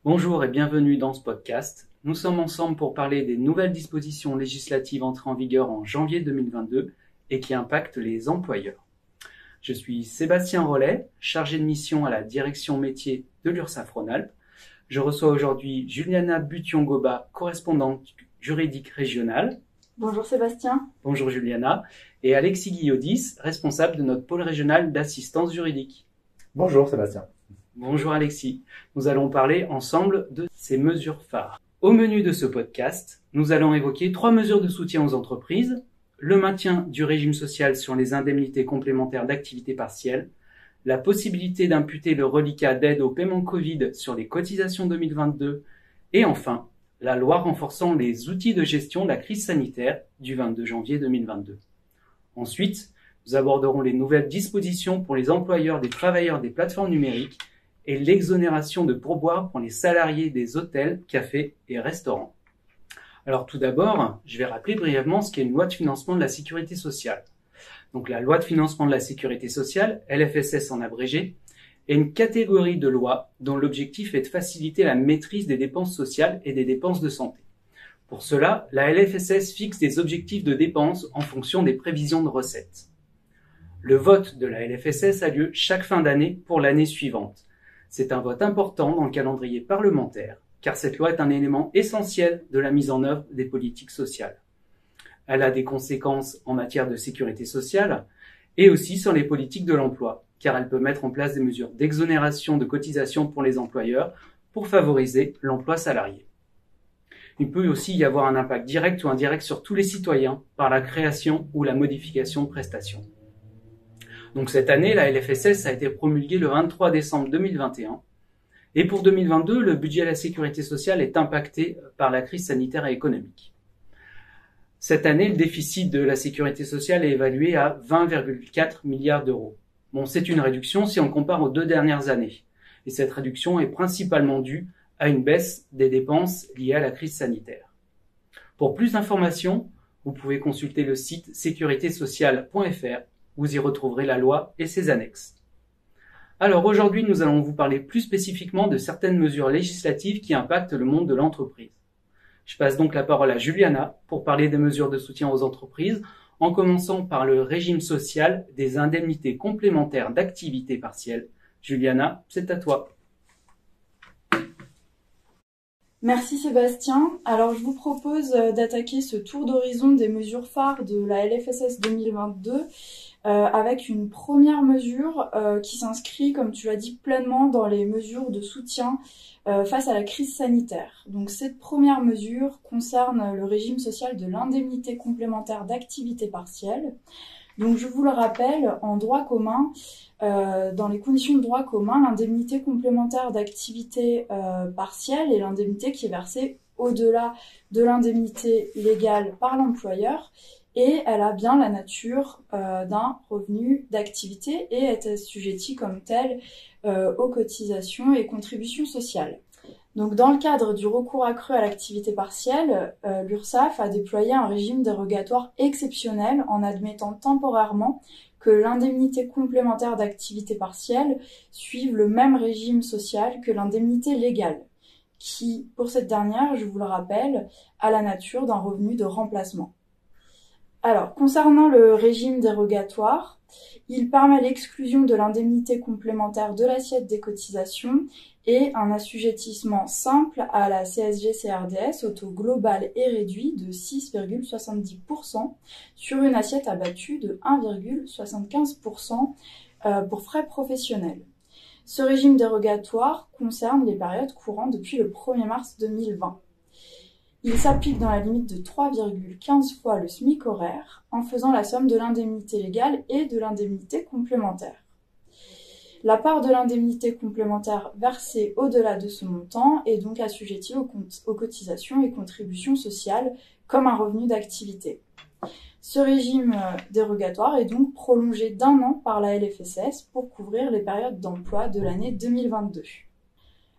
Bonjour et bienvenue dans ce podcast. Nous sommes ensemble pour parler des nouvelles dispositions législatives entrées en vigueur en janvier 2022 et qui impactent les employeurs. Je suis Sébastien Rollet, chargé de mission à la direction métier de l'URSSAF Rhône-Alpes. Je reçois aujourd'hui Juliana Bution-Goba, correspondante juridique régionale. Bonjour Sébastien. Bonjour Juliana. Et Alexis Guillaudis, responsable de notre pôle régional d'assistance juridique. Bonjour Sébastien. Bonjour Alexis. Nous allons parler ensemble de ces mesures phares. Au menu de ce podcast, nous allons évoquer 3 mesures de soutien aux entreprises, le maintien du régime social sur les indemnités complémentaires d'activité partielle, la possibilité d'imputer le reliquat d'aide au paiement Covid sur les cotisations 2022 et enfin, la loi renforçant les outils de gestion de la crise sanitaire du 22 janvier 2022. Ensuite, nous aborderons les nouvelles dispositions pour les employeurs des travailleurs des plateformes numériques et l'exonération de pourboires pour les salariés des hôtels, cafés et restaurants. Alors tout d'abord, je vais rappeler brièvement ce qu'est une loi de financement de la sécurité sociale. Donc la loi de financement de la sécurité sociale, LFSS en abrégé, est une catégorie de loi dont l'objectif est de faciliter la maîtrise des dépenses sociales et des dépenses de santé. Pour cela, la LFSS fixe des objectifs de dépenses en fonction des prévisions de recettes. Le vote de la LFSS a lieu chaque fin d'année pour l'année suivante. C'est un vote important dans le calendrier parlementaire, car cette loi est un élément essentiel de la mise en œuvre des politiques sociales. Elle a des conséquences en matière de sécurité sociale et aussi sur les politiques de l'emploi, car elle peut mettre en place des mesures d'exonération de cotisations pour les employeurs pour favoriser l'emploi salarié. Il peut aussi y avoir un impact direct ou indirect sur tous les citoyens par la création ou la modification de prestations. Donc cette année, la LFSS a été promulguée le 23 décembre 2021. Et pour 2022, le budget de la sécurité sociale est impacté par la crise sanitaire et économique. Cette année, le déficit de la sécurité sociale est évalué à 20,4 milliards d'euros. Bon, c'est une réduction si on compare aux 2 dernières années. Et cette réduction est principalement due à une baisse des dépenses liées à la crise sanitaire. Pour plus d'informations, vous pouvez consulter le site sécuritésociale.fr. Vous y retrouverez la loi et ses annexes. Alors aujourd'hui, nous allons vous parler plus spécifiquement de certaines mesures législatives qui impactent le monde de l'entreprise. Je passe donc la parole à Juliana pour parler des mesures de soutien aux entreprises, en commençant par le régime social des indemnités complémentaires d'activité partielle. Juliana, c'est à toi. Merci Sébastien. Alors je vous propose d'attaquer ce tour d'horizon des mesures phares de la LFSS 2022 avec une première mesure qui s'inscrit, comme tu l'as dit, pleinement dans les mesures de soutien face à la crise sanitaire. Donc cette première mesure concerne le régime social de l'indemnité complémentaire d'activité partielle. Donc je vous le rappelle, en droit commun, dans les conditions de droit commun, l'indemnité complémentaire d'activité partielle est l'indemnité qui est versée au-delà de l'indemnité légale par l'employeur et elle a bien la nature d'un revenu d'activité et est assujettie comme telle aux cotisations et contributions sociales. Donc, dans le cadre du recours accru à l'activité partielle, l'URSSAF a déployé un régime dérogatoire exceptionnel en admettant temporairement que l'indemnité complémentaire d'activité partielle suive le même régime social que l'indemnité légale, qui, pour cette dernière, je vous le rappelle, a la nature d'un revenu de remplacement. Alors, concernant le régime dérogatoire, il permet l'exclusion de l'indemnité complémentaire de l'assiette des cotisations et un assujettissement simple à la CSG-CRDS au taux global et réduit de 6,70% sur une assiette abattue de 1,75% pour frais professionnels. Ce régime dérogatoire concerne les périodes courant depuis le 1er mars 2020. Il s'applique dans la limite de 3,15 fois le SMIC horaire en faisant la somme de l'indemnité légale et de l'indemnité complémentaire. La part de l'indemnité complémentaire versée au-delà de ce montant est donc assujettie aux cotisations et contributions sociales comme un revenu d'activité. Ce régime dérogatoire est donc prolongé d'1 an par la LFSS pour couvrir les périodes d'emploi de l'année 2022.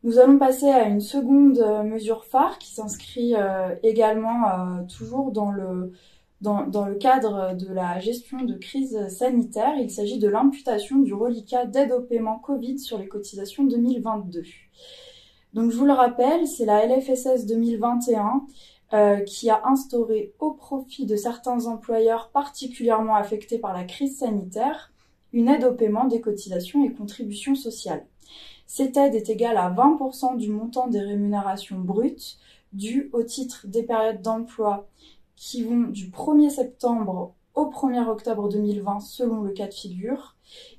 Nous allons passer à une seconde mesure phare qui s'inscrit également toujours dans le cadre de la gestion de crise sanitaire. Il s'agit de l'imputation du reliquat d'aide au paiement Covid sur les cotisations 2022. Donc je vous le rappelle, c'est la LFSS 2021 qui a instauré au profit de certains employeurs particulièrement affectés par la crise sanitaire une aide au paiement des cotisations et contributions sociales. Cette aide est égale à 20% du montant des rémunérations brutes dues au titre des périodes d'emploi qui vont du 1er septembre au 1er octobre 2020 selon le cas de figure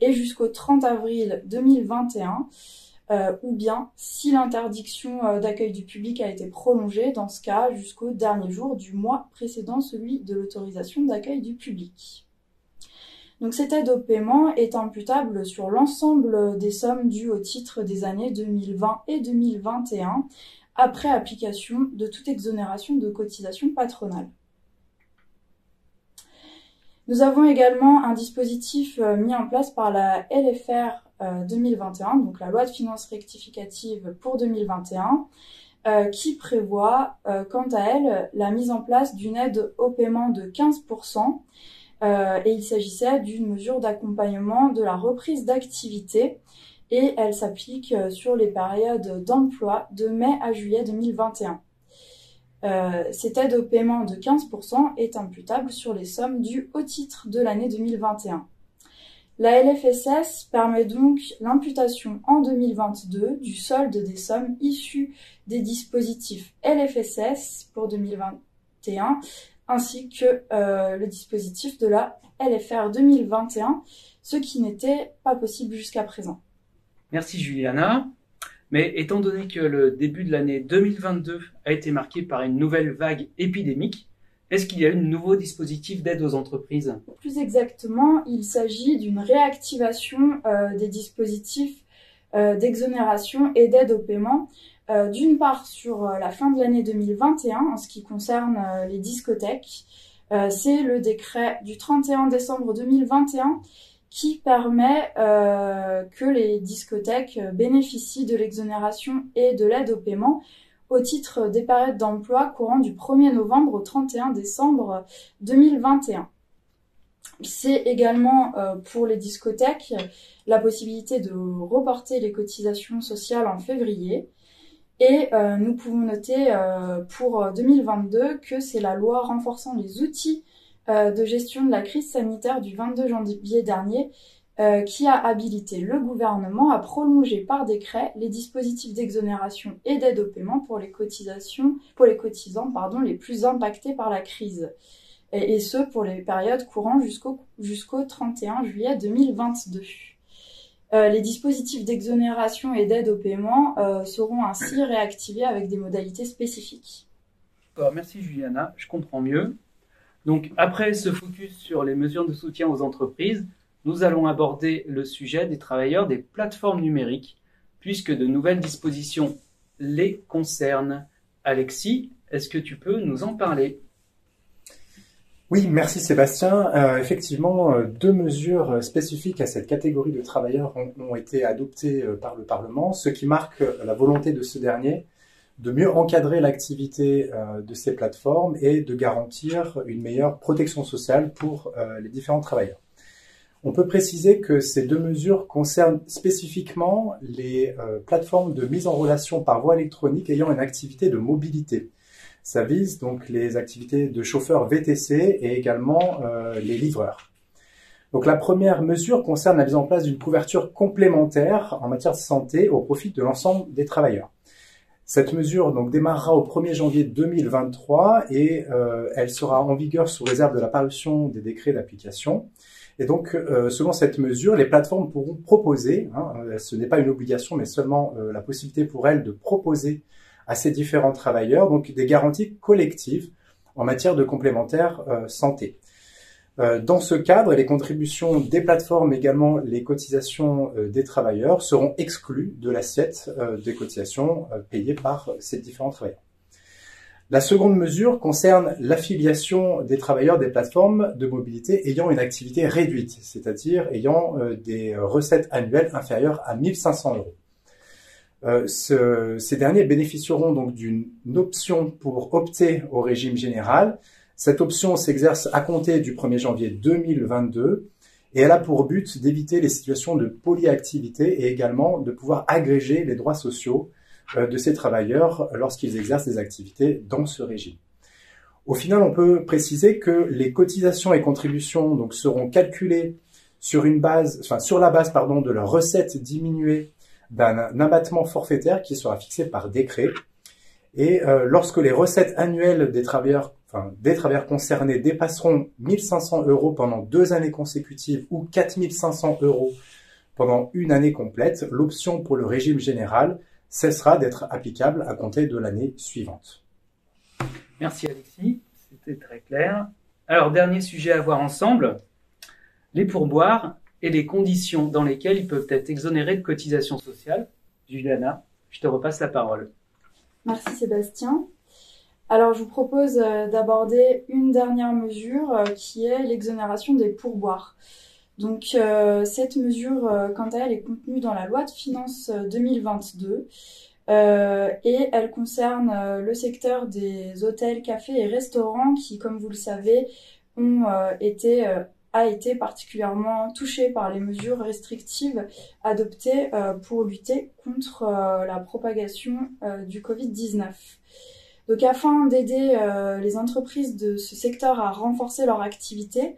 et jusqu'au 30 avril 2021 ou bien si l'interdiction d'accueil du public a été prolongée, dans ce cas jusqu'au dernier jour du mois précédant celui de l'autorisation d'accueil du public. Donc cette aide au paiement est imputable sur l'ensemble des sommes dues au titre des années 2020 et 2021 après application de toute exonération de cotisation patronale. Nous avons également un dispositif mis en place par la LFR 2021, donc la loi de finances rectificative pour 2021, qui prévoit quant à elle la mise en place d'une aide au paiement de 15%, et il s'agissait d'une mesure d'accompagnement de la reprise d'activité et elle s'applique sur les périodes d'emploi de mai à juillet 2021. Cette aide au paiement de 15% est imputable sur les sommes dues au titre de l'année 2021. La LFSS permet donc l'imputation en 2022 du solde des sommes issues des dispositifs LFSS pour 2021 ainsi que le dispositif de la LFR 2021, ce qui n'était pas possible jusqu'à présent. Merci Juliana. Mais étant donné que le début de l'année 2022 a été marqué par une nouvelle vague épidémique, est-ce qu'il y a eu de nouveaux dispositifs d'aide aux entreprises? Plus exactement, il s'agit d'une réactivation des dispositifs d'exonération et d'aide au paiement. D'une part sur la fin de l'année 2021 en ce qui concerne les discothèques. C'est le décret du 31 décembre 2021 qui permet que les discothèques bénéficient de l'exonération et de l'aide au paiement au titre des périodes d'emploi courant du 1er novembre au 31 décembre 2021. C'est également pour les discothèques la possibilité de reporter les cotisations sociales en février. Et nous pouvons noter pour 2022 que c'est la loi renforçant les outils de gestion de la crise sanitaire du 22 janvier dernier qui a habilité le gouvernement à prolonger par décret les dispositifs d'exonération et d'aide au paiement pour les cotisants les plus impactés par la crise. Et ce pour les périodes courant jusqu'au 31 juillet 2022. Les dispositifs d'exonération et d'aide au paiement seront ainsi réactivés avec des modalités spécifiques. Merci Juliana, je comprends mieux. Donc après ce focus sur les mesures de soutien aux entreprises, nous allons aborder le sujet des travailleurs des plateformes numériques, puisque de nouvelles dispositions les concernent. Alexis, est-ce que tu peux nous en parler ? Oui, merci Sébastien. Effectivement, deux mesures spécifiques à cette catégorie de travailleurs ont été adoptées par le Parlement, ce qui marque la volonté de ce dernier de mieux encadrer l'activité de ces plateformes et de garantir une meilleure protection sociale pour les différents travailleurs. On peut préciser que ces deux mesures concernent spécifiquement les plateformes de mise en relation par voie électronique ayant une activité de mobilité. Ça vise donc les activités de chauffeurs VTC et également les livreurs. Donc la première mesure concerne la mise en place d'une couverture complémentaire en matière de santé au profit de l'ensemble des travailleurs. Cette mesure donc démarrera au 1er janvier 2023 et elle sera en vigueur sous réserve de la parution des décrets d'application. Et donc, selon cette mesure, les plateformes pourront proposer, ce n'est pas une obligation mais seulement la possibilité pour elles de proposer à ces différents travailleurs, donc des garanties collectives en matière de complémentaire santé. Dans ce cadre, les contributions des plateformes, également les cotisations des travailleurs, seront exclues de l'assiette des cotisations payées par ces différents travailleurs. La seconde mesure concerne l'affiliation des travailleurs des plateformes de mobilité ayant une activité réduite, c'est-à-dire ayant des recettes annuelles inférieures à 1 500 €. Ces derniers bénéficieront donc d'une option pour opter au régime général. Cette option s'exerce à compter du 1er janvier 2022 et elle a pour but d'éviter les situations de polyactivité et également de pouvoir agréger les droits sociaux de ces travailleurs lorsqu'ils exercent des activités dans ce régime. Au final, on peut préciser que les cotisations et contributions donc, seront calculées sur la base de leurs recettes diminuées d'un abattement forfaitaire qui sera fixé par décret. Et lorsque les recettes annuelles des travailleurs concernés dépasseront 1 500 € pendant 2 années consécutives ou 4 500 € pendant une année complète, l'option pour le régime général cessera d'être applicable à compter de l'année suivante. Merci Alexis, c'était très clair. Alors, dernier sujet à voir ensemble, les pourboires et les conditions dans lesquelles ils peuvent être exonérés de cotisations sociales. Juliana, je te repasse la parole. Merci Sébastien. Alors, je vous propose d'aborder une dernière mesure qui est l'exonération des pourboires. Donc, cette mesure, quant à elle, est contenue dans la loi de finances 2022 et elle concerne le secteur des hôtels, cafés et restaurants qui, comme vous le savez, a été particulièrement touché par les mesures restrictives adoptées pour lutter contre la propagation du Covid-19. Donc, afin d'aider les entreprises de ce secteur à renforcer leur activité,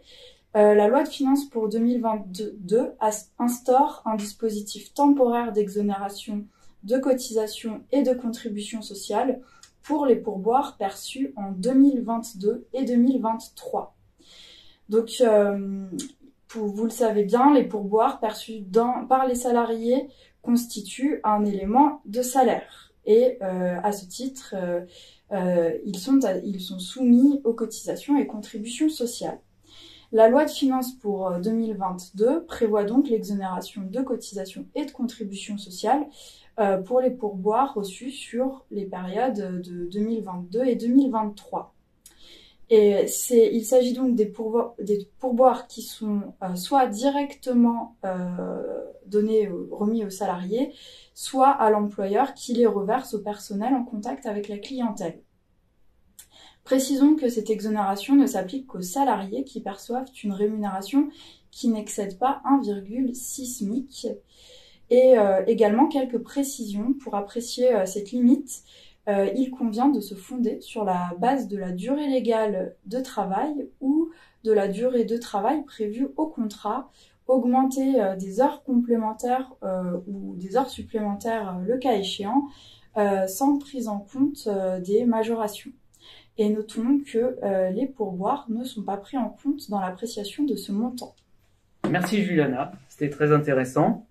la loi de finances pour 2022 instaure un dispositif temporaire d'exonération de cotisations et de contributions sociales pour les pourboires perçus en 2022 et 2023. Donc, vous le savez bien, les pourboires perçus par les salariés constituent un élément de salaire. Et à ce titre, ils sont soumis aux cotisations et contributions sociales. La loi de finances pour 2022 prévoit donc l'exonération de cotisations et de contributions sociales pour les pourboires reçus sur les périodes de 2022 et 2023. Et il s'agit donc des pourboires qui sont soit directement remis aux salariés, soit à l'employeur qui les reverse au personnel en contact avec la clientèle. Précisons que cette exonération ne s'applique qu'aux salariés qui perçoivent une rémunération qui n'excède pas 1,6 SMIC. Et également quelques précisions pour apprécier cette limite. Il convient de se fonder sur la base de la durée légale de travail ou de la durée de travail prévue au contrat, augmenter des heures complémentaires ou des heures supplémentaires le cas échéant, sans prise en compte des majorations. Et notons que les pourboires ne sont pas pris en compte dans l'appréciation de ce montant. Merci Juliana, c'était très intéressant.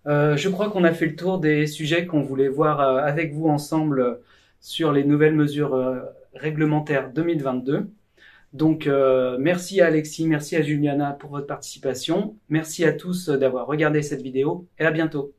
Je crois qu'on a fait le tour des sujets qu'on voulait voir avec vous ensemble sur les nouvelles mesures réglementaires 2022. Donc merci à Alexis, merci à Juliana pour votre participation. Merci à tous d'avoir regardé cette vidéo et à bientôt.